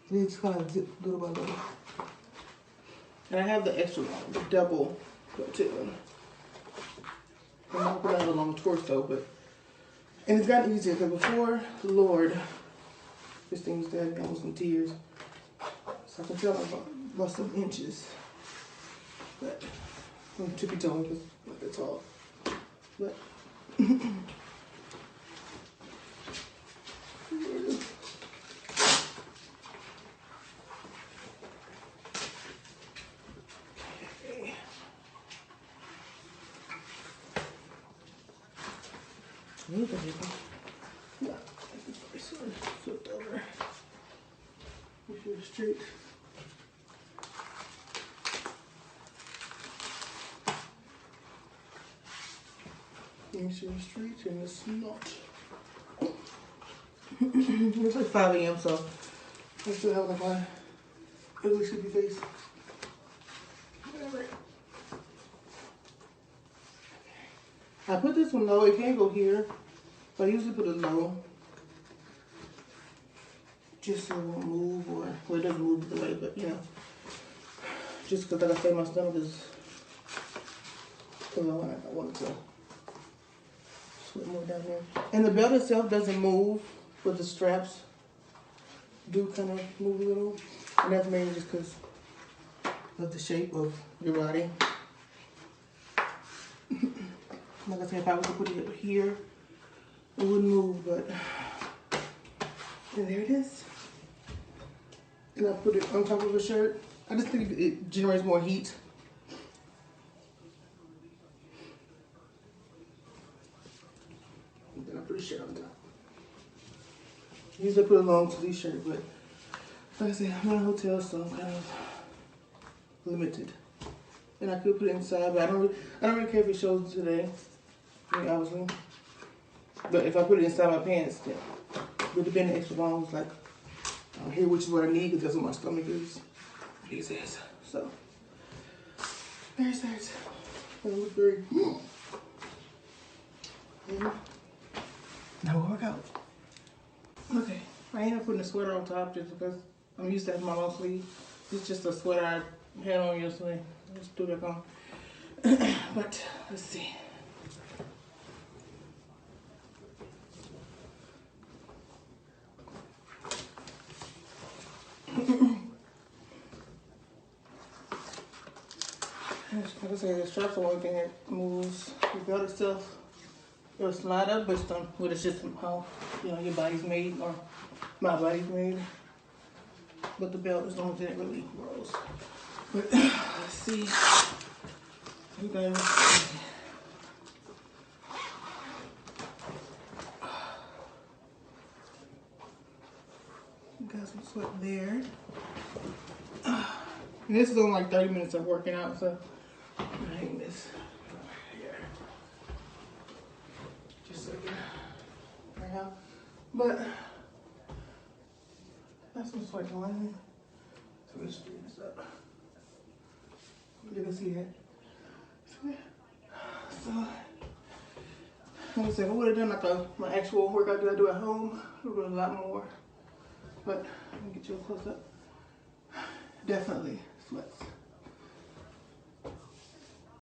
You just kind of zip little by little. And I have the extra long, the double too. I'm not putting out a long torso, but and it's gotten easier because before, Lord, this thing's dead. I was in tears, so I can tell I lost some inches. But I'm tippy toeing because I'm not that tall. But yeah, flipped over. Make sure it's straight. Make sure it's straight and it's not. It's like 5 a.m. so I still have like my ugly sleepy face. Whatever. I put this one low. It can't go here, but I usually put it low, just so it won't move, or well, it doesn't move either way, but you know, just because like I said, my stomach is low and I wanted to sweat more down there. And the belt itself doesn't move, but the straps do kind of move a little, and that's mainly just because of the shape of your body. Like I said, if I was to put it here, it wouldn't move, but and there it is. And I put it on top of a shirt. I just think it generates more heat. And then I put a shirt on top. Usually I put a long sleeve shirt, but like I said, I'm in a hotel, so I'm kind of limited. And I could put it inside, but I don't really care if it shows today. I mean, obviously. But if I put it inside my pants, then it would have been extra long. It's like here, which is what I need because that's what my stomach is. These is. So there's that. That looks very good. And now we'll work out. Okay, I ended up putting a sweater on top just because I'm used to having my long sleeve. It's just a sweater I had on yesterday. Just threw it back on. But let's see. Like I said, the straps are one thing that moves. The belt itself, it'll slide up based on what it's just how your body's made or my body's made. But the belt is the only thing that really grows. But let's see. You guys. Got some sweat there. And this is only like 30 minutes of working out, so I'm hang this here. Just so I can hang out. But that's some sweat going. So let's do this up. You can see that. So, like I said, if I would have done like my actual workout that I do at home, it would have been a lot more. But let me get you a close up. Definitely